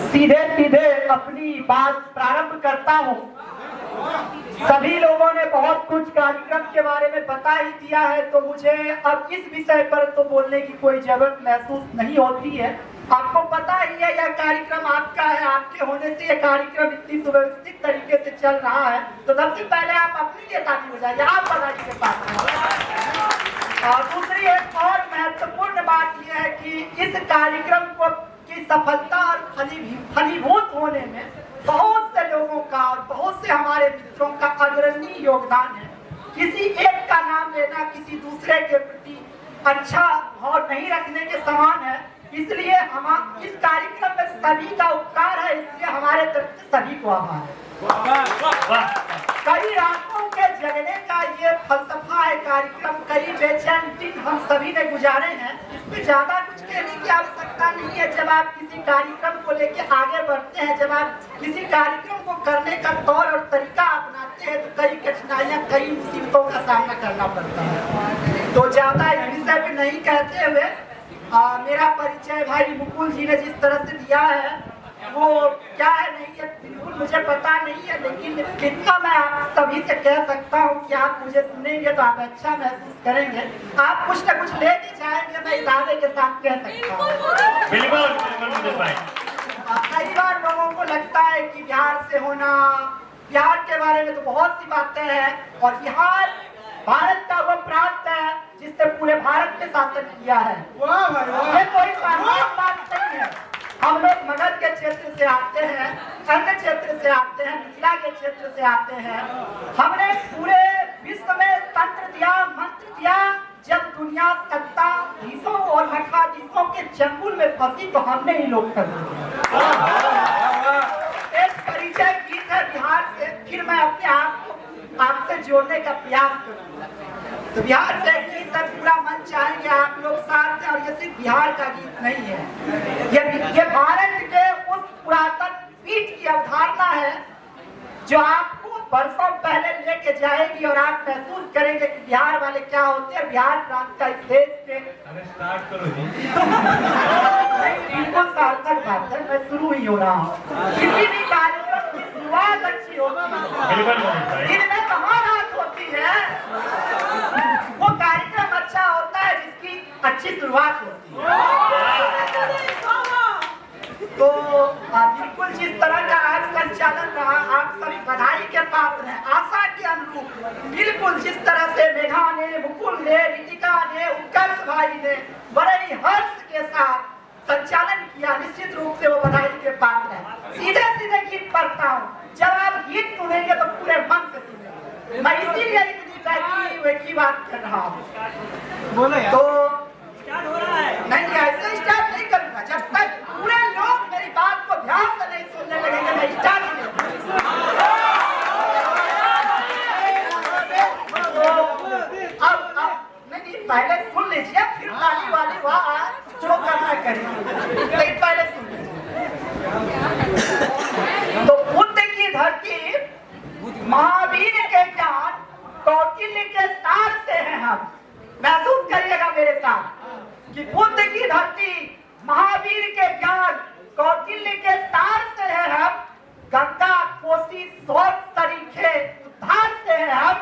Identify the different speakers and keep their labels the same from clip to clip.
Speaker 1: सीधे सीधे अपनी बात प्रारंभ करता हूँ। सभी लोगों ने बहुत कुछ कार्यक्रम के बारे में बता ही दिया है, तो मुझे अब इस विषय पर तो बोलने की कोई जरूरत महसूस नहीं होती है। आपको पता ही है यह कार्यक्रम आपका है, आपके होने से यह कार्यक्रम इतनी सुव्यवस्थित तरीके से चल रहा है। तो सबसे पहले आप अपनी लिए ताली बजाइए, आप बधाई के पास। और दूसरी एक और महत्वपूर्ण बात यह है कि इस कार्यक्रम को की सफलता और फलीभूत होने में बहुत से लोगों का और बहुत से हमारे मित्रों का अग्रणी योगदान है। किसी एक का नाम लेना किसी दूसरे के प्रति अच्छा भाव नहीं रखने के समान है। इसलिए हम इस कार्यक्रम में सभी का उपकार है, इसलिए हमारे तरफ से सभी को आभार है। कई रातों के जगने का ये फलसफा है कार्यक्रम, कई बेचैन दिन हम सभी ने गुजारे हैं। इसमें ज्यादा कुछ कहने की आवश्यकता नहीं है। जब आप किसी कार्यक्रम को लेकर आगे बढ़ते हैं, जब आप किसी कार्यक्रम को करने का तौर और तरीका अपनाते हैं, तो कई कठिनाइयां, कई मुसीबतों का सामना करना पड़ता है। तो ज्यादा इस विषय में नहीं कहते हुए मेरा परिचय भाई मुकुल जी ने जिस तरह से दिया है वो क्या है नहीं है बिल्कुल मुझे पता नहीं है, लेकिन इतना मैं आप सभी से कह सकता हूँ कि आप मुझे सुनेंगे तो आप अच्छा महसूस करेंगे। आप कुछ न कुछ लेके जाएंगे, मैं दावे के साथ कह सकता हूँ।
Speaker 2: बिल्कुल भाई।
Speaker 1: कई बार लोगों को लगता है कि बिहार से होना, बिहार के बारे में तो बहुत सी बातें हैं, और बिहार भारत का वो प्रांत है जिसने पूरे भारत में शासन किया है। ये कोई साधारण बात नहीं है। हम लोग मगध के क्षेत्र से आते हैं, अन्य क्षेत्र से आते हैं, मिथिला के क्षेत्र से आते हैं। हमने पूरे विश्व में तंत्र दिया, मंत्र दिया। जब दुनिया सत्ताधीशों और मठाधीशों के चंगुल में फंसी तो हमने ही लोकतंत्र दिया। एक परिचय गीत है बिहार से, फिर मैं अपने आप को आपसे जोड़ने का प्रयास करूंगा। तो बिहार का गीत तक पूरा मन चाहेंगे आप लोग साथ में, और ये सिर्फ बिहार का गीत नहीं है, ये भारत के उस पुरातन पीठ की अवधारणा है जो आपको वर्षों पहले लेके जाएगी और आप महसूस करेंगे कि बिहार वाले क्या होते हैं। बिहार प्रांत का इस देश में
Speaker 2: स्टार्ट करो जी।
Speaker 1: बिल्कुल सार्थक बात है, मैं शुरू ही हो रहा हूँ। किसी भी कार्यक्रम की शुरुआत अच्छी होती है, इनमें कहाँ रात होती है। वो कार्यक्रम अच्छा होता है जिसकी अच्छी शुरुआत होती है। तो बिल्कुल जिस तरह का आज संचालन रहा, आप सभी बधाई के पात्र हैं। आशा के अनुरूप बिल्कुल जिस तरह से मेघा ने, मुकुल ने, रितिका ने, उत्कर्ष भाई ने बड़े ही हर्ष के साथ संचालन किया, निश्चित रूप से वो बधाई के पात्र हैं। सीधे सीधे गीत पढ़ता हूँ, जब आप गीत सुनेंगे तो पूरे मन से सुनेंगे। मैं इसीलिए इतनी बैठी की बात कर रहा हूँ। तो
Speaker 3: हो रहा है
Speaker 1: नहीं, ऐसे स्टार्ट नहीं करूंगा जब तक पूरे लोग मेरी बात को ध्यान से नहीं सुनने लगेंगे। मैं स्टार्ट नहीं अब नहीं, पहले सुन लीजिए, फिर ताली वाली वहाँ जो करना करिए, लेकिन पहले सुन लीजिए। तो बुद्ध की धरती, महावीर के ज्ञान, कौटिल्य के सार से हैं हम। महसूस करिएगा मेरे साथ कि बुद्ध की धरती, महावीर के ज्ञान, कौटिल्य के सार से है हम। गंगा, कोसी, सोन, सरीखे, धार से है हम।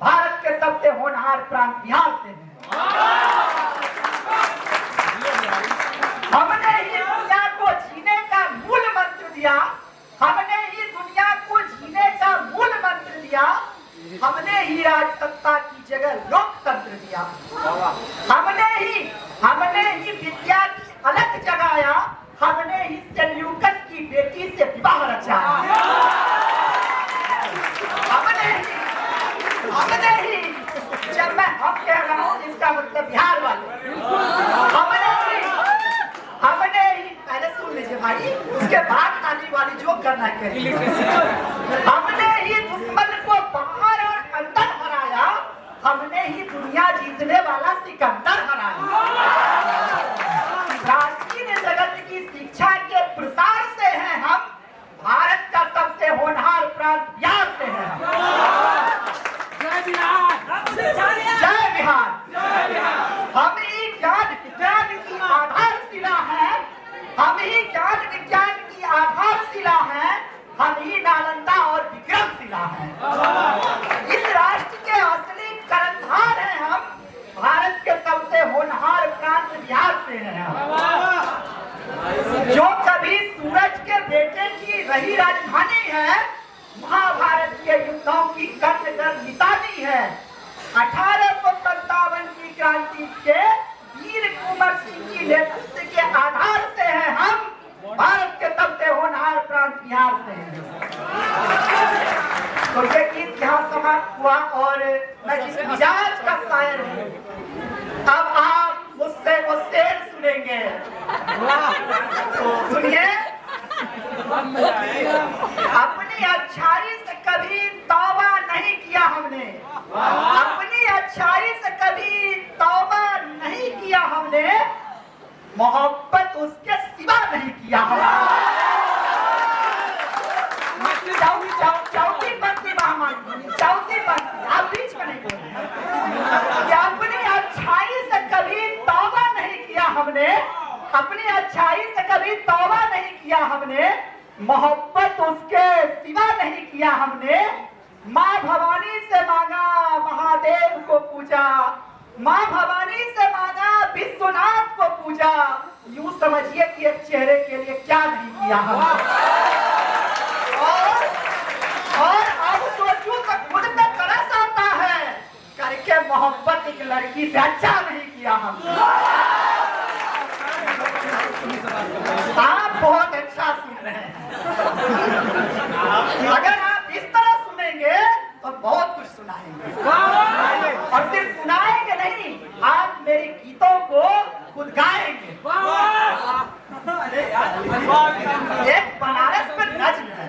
Speaker 1: भारत के सबसे होनहार प्रांत बिहार से हैं। हमने ही दुनिया को जीने का मूल मंत्र दिया, हमने ही दुनिया को जीने का मूल मंत्र दिया। हमने ही राजसत्ता की जगह लोकतंत्र दिया। हमने ही विद्या की अलख जगाया। हमने ही सेल्यूकस की बेटी से विवाह रचाया। हमने ही जब मैं हम कह रहा हूँ इसका मतलब बिहार वाले, हमने ही पहले सुन लीजिए भाई, उसके बाद ताली वाली जो करना करिए। हमने ही दुश्मन को बाहर और अंदर हराया। हमने ही दुनिया जीतने वाला सिकंदर हराया। प्राचीन जगत की शिक्षा के प्रसार से हैं हम। भारत का सबसे होनहार प्रांत बिहार से है। इस राष्ट्र के असली कर्णधार हैं हम। भारत के सबसे होनहार प्रांत बिहार से हैं हम, जो कभी सूरज के बेटे की रही राजधानी है, महाभारत के युद्धों की कर्णगढ़ निशानी है। 1857 की क्रांति के वीर कुंवर सिंह की नेतृत्व के आधार से हैं हम, भारत के सबसे होनहार प्रांत बिहार से हैं। तो ये गीत यहाँ समाप्त हुआ और मैं जिस मिजाज का शायर हूँ, अब आप मुझसे वो शेर सुनेंगे। तो सुनिए। अपनी अच्छाई से कभी तौबा नहीं किया हमने, अपनी अच्छाई से कभी तौबा नहीं किया हमने, मोहब्बत उसके सिवा नहीं किया हमने। चौथी पंक्ति चौथी पंक्ति आप बीच में नहीं बोले। अपनी अच्छाई से कभी तौबा नहीं किया हमने, अपनी अच्छाई से कभी तौबा नहीं किया हमने, मोहब्बत उसके सिवा नहीं किया हमने। माँ भवानी से मांगा महादेव को पूजा, माँ भवानी से मांगा विश्वनाथ को पूजा, यूं समझिए कि एक चेहरे के लिए क्या नहीं किया हमने। और अब सोचूं तो खुद में तरस आता है, करके मोहब्बत एक लड़की से अच्छा नहीं किया हमने। आप बहुत अच्छा सुन रहे हैं। अगर आप इस तरह सुनेंगे तो बहुत कुछ सुनाएंगे, और सिर्फ सुनाएंगे नहीं, आप मेरे गीतों को खुद गाएंगे। एक बनारस पर नज्म है।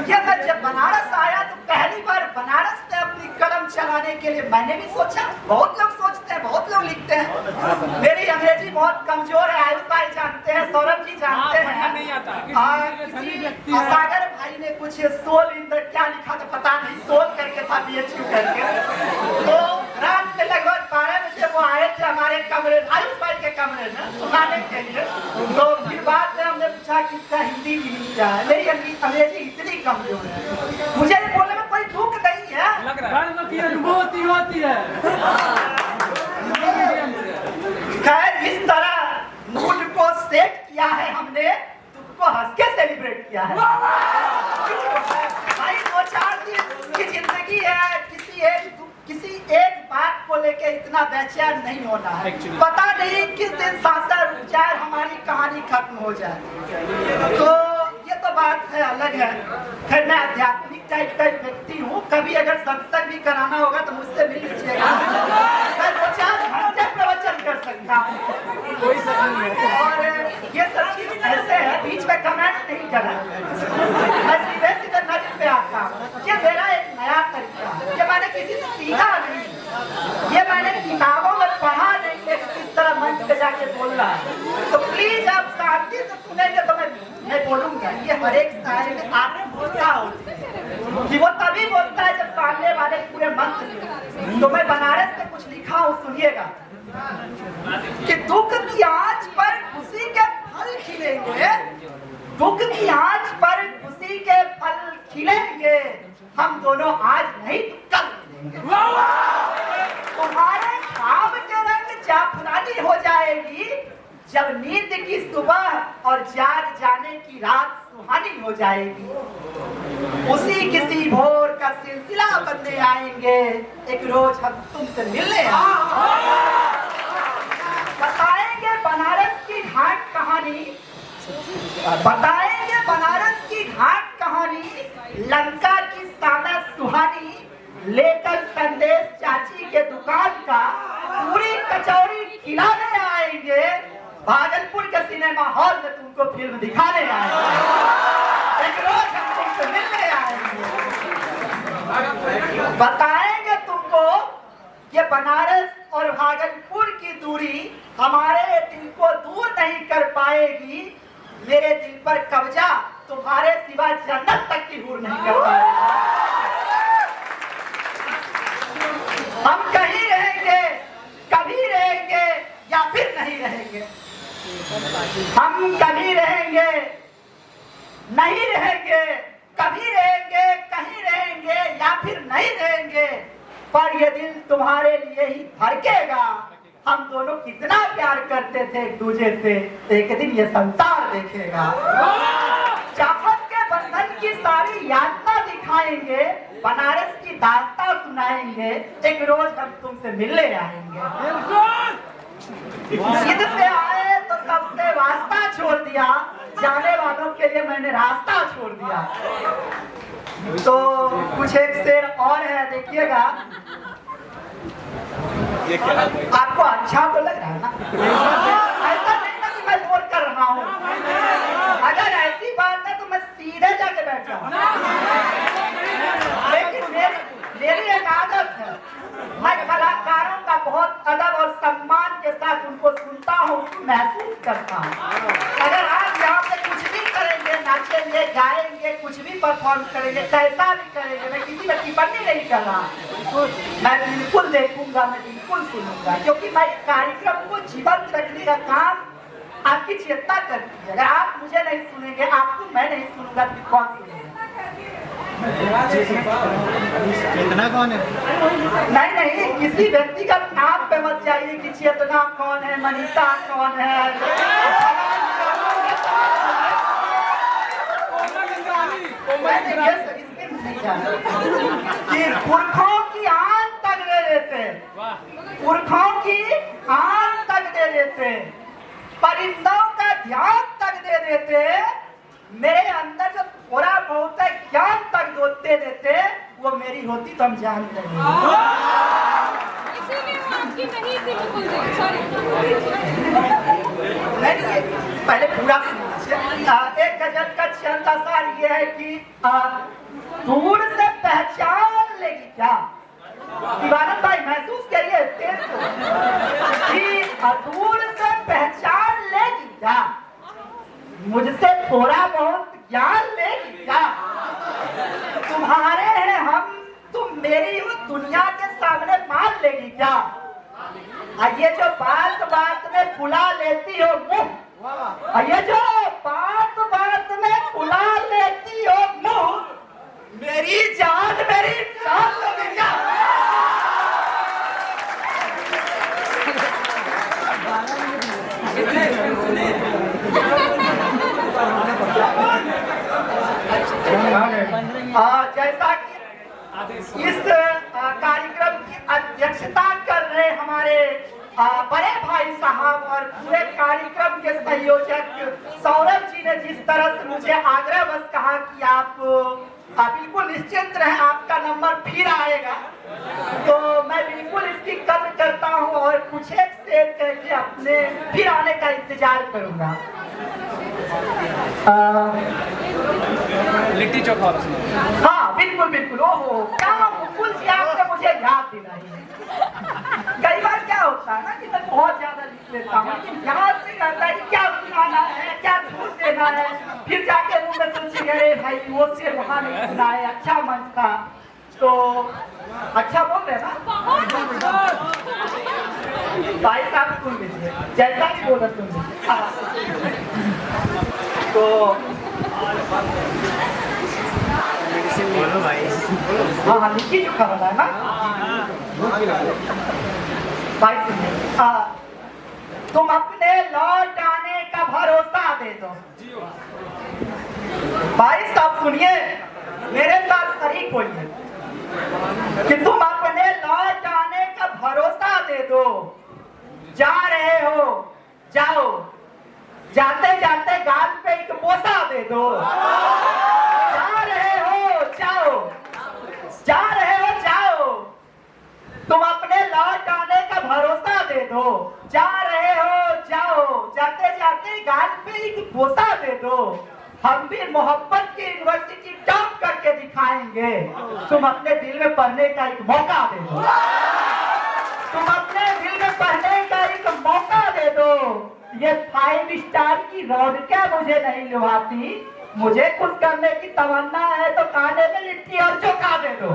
Speaker 1: ये मैं जब बनारस आया तो पहली बार बनारस में अपनी कलम चलाने के लिए मैंने भी सोचा। बहुत लोग सोचते हैं, बहुत लोग लिखते हैं। मेरी अंग्रेजी बहुत कमजोर है, आयुष भाई जानते हैं, सौरभ जी जानते हैं। किसी सागर भाई ने कुछ सोल इंदर क्या लिखा था पता नहीं, सोल करके था BHU करके। तो रात में लगभग 12 बजे वो आए थे हमारे कमरे, आयुष भाई के कमरे में सुनाने के लिए। तो फिर बाद में हमने पूछा कि इसका हिंदी भी क्या है। मेरी अंग्रेजी इतनी कमजोर है, मुझे ये बोलने में कोई दुख नहीं है।
Speaker 3: अनुभूति होती है।
Speaker 1: खैर इस तरह मूड को सेट किया है हमने, तुमको हंस के सेलिब्रेट किया है। भाई 2-4 दिन की जिंदगी है, किसी एक बात को लेके इतना बेचैन नहीं होना है। पता नहीं किस दिन सांसा रुक जाए, हमारी कहानी खत्म हो जाए। तो ये तो बात है, अलग है। फिर मैं आध्यात्मिक टाइप का व्यक्ति हूँ, कभी अगर सत्संग भी कराना होगा तो मुझसे मिल लीजिएगा। मैं 2-4 घंटे प्रवचन कर सकता हूँ। और ये सब चीज ऐसे है, बीच में कमेंट नहीं करना, मैं सीधे सीधे नजर पे आता हूँ। ये मेरा एक नया तरीका है, ये मैंने किसी से सीखा नहीं, ये मैंने किताबों में पढ़ा नहीं कि किस तरह मंच पे जाके बोल रहा है। तो प्लीज आप शांति से सुनेंगे तो मैं बोलूंगा। ये हर एक शायर में आत्मबोधता होती है कि वो तभी बोलता है जब सामने वाले पूरे मन से। तो मैं बनारस में कुछ लिखा हूँ, सुनिएगा कि दुख की आंच पर खुशी के फल खिलेंगे, दुख की आंच पर खुशी के फल खिलेंगे, हम दोनों आज नहीं तो कल मिलेंगे। तुम्हारे ख्वाब के रंग जाफरानी हो जाएगी, जब नींद की सुबह और जाग जाने की रात सुहानी हो जाएगी। उसी किसी भोर का सिलसिला बनने आएंगे, एक रोज हम तुमसे मिलने आएंगे। बताएंगे बनारस की घाट कहानी, बताएंगे बनारस की घाट कहानी, लंका की सादा सुहानी, लेकर संदेश चाची के दुकान का, पूरी कचौड़ी खिलाने आएंगे, भागलपुर के सिनेमा हॉल में तुमको फिल्म दिखाने आएंगे, एक रोज हम तुमसे मिलने आएंगे। बताएंगे तुमको कि बनारस और भागलपुर की दूरी हमारे दिल को दूर नहीं कर पाएगी, मेरे दिल पर कब्जा तुम्हारे सिवा जन्नत तक की हूर नहीं कर पाएगी। हम कहीं रहेंगे, कभी रहेंगे या फिर नहीं रहेंगे, हम कभी रहेंगे, नहीं रहेंगे, कभी रहेंगे, कहीं रहेंगे या नहीं देंगे, पर ये दिल तुम्हारे लिए ही धड़केगा। हम दोनों कितना प्यार करते थे एक दूसरे से, एक दिन ये संसार देखेगा। चाहत के बंधन की सारी यातना दिखाएंगे, बनारस की दास्तां सुनाएंगे, एक रोज हम तुमसे मिलने आएंगे। जिद पे आए तो सबसे वास्ता छोड़ दिया, जाने वालों के लिए मैंने रास्ता छोड़ दिया। तो कुछ एक शेर और है, देखिएगा। आपको अच्छा तो लग रहा है ना? ऐसा नहीं ना कि मैं बोर कर रहा हूँ। अगर ऐसी बात है तो मैं सीधे जाके बैठ जाऊँ। लेकिन मेरी एक आदत है, मैं कलाकारों का बहुत अदब और सम्मान के साथ उनको सुनता हूँ, महसूस करता हूँ। अगर आप यहाँ पे कुछ भी करेंगे, नाचेंगे, गाएंगे, कुछ भी परफॉर्म करेंगे, कैसा भी करेंगे, मैं किसी में टिप्पणी नहीं कर रहा। मैं बिल्कुल देखूंगा, मैं बिल्कुल सुनूंगा, क्योंकि मैं कार्यक्रम को जीवंत रखने का काम आपकी चेतना करती है। अगर आप मुझे नहीं सुनेंगे, आपको मैं नहीं सुनूंगा, तो कौन सुनेगा?
Speaker 4: चेतना कौन है?
Speaker 1: नहीं, किसी व्यक्तिगत नाम पे मत जाइए कि चेतना कौन है, मनीषा कौन है। कि पुरखों की आन तक दे देते, पुरखों की आन तक दे देते, परिंदों का ध्यान तक दे देते, मेरे अंदर जो थोड़ा बहुत है ज्ञान तक दे देते, वो मेरी होती तो हम जानते हैं।
Speaker 5: इसीलिए वो आपकी नहीं थी, बिल्कुल सॉरी।
Speaker 1: नहीं, पहले पूरा एक गजल का चलता सार ये है कि दूर से पहचान लेगी क्या? शिवानंद भाई महसूस करिए शेर को कि दूर से पहचान लेगी क्या, मुझसे थोड़ा बहुत ज्ञान लेगी क्या? तुम्हारे हैं हम, तुम मेरी हो, दुनिया के सामने मान लेगी क्या? ये जो बात बात में फुला लेती हो मुंह, ये जो बात बात में फुला लेती हो मुंह, मेरी जान लोगे क्या? जैसा कि इस कार्यक्रम की अध्यक्षता कर रहे हमारे बड़े भाई साहब और पूरे कार्यक्रम के संयोजक सौरभ जी ने जिस तरह से मुझे आग्रह बस कहा कि आप बिल्कुल निश्चिंत रहें, आपका नंबर फिर आएगा, तो मैं बिल्कुल इसकी कद्र करता हूं और कुछ एक शेर करके अपने फिर आने का इंतजार करूंगा।
Speaker 4: लिट्टी चोखा।
Speaker 1: हाँ बिल्कुल। ओहो क्या मुकुल जी, आपने मुझे याद दिलाई है। कई बार क्या होता है ना कि मैं बहुत ज्यादा लिख लेता हूँ, लेकिन याद नहीं रहता है कि क्या सुनाना है, क्या छूट देना है। फिर जाके मुंह में सोचिए, अरे भाई वो शेर वहाँ नहीं सुना है, अच्छा मंच था, तो अच्छा बोल रहे ना भाई साहब, सुन लीजिए जैसा कि बोला सुन लीजिए। तो हाँ लिखी चुका बना है ना भाई, सुनिए। तुम अपने लौट आने का भरोसा दे दो। भाई साहब सुनिए, मेरे साथ शरीक होइए कि तुम अपने लौट आने का भरोसा दे दो। जा रहे हो जाओ, जाते जाते गाल पे एक बोसा दे दो। जा रहे हो जाओ, जा रहे हो जाओ, तुम अपने लौट आने का भरोसा दे दो। जा रहे हो जाओ, जाते जाते गाल पे एक बोसा दे दो। हम भी मोहब्बत की यूनिवर्सिटी टॉप करके दिखाएंगे। तुम अपने दिल में पढ़ने का एक मौका दे दो। तुम अपने दिल में पढ़ने का एक मौका दे दो। ये 5 स्टार की रौनकें मुझे नहीं लुभाती, मुझे खुश करने की तमन्ना है तो खाने में लिट्टी और चोखा दे दो।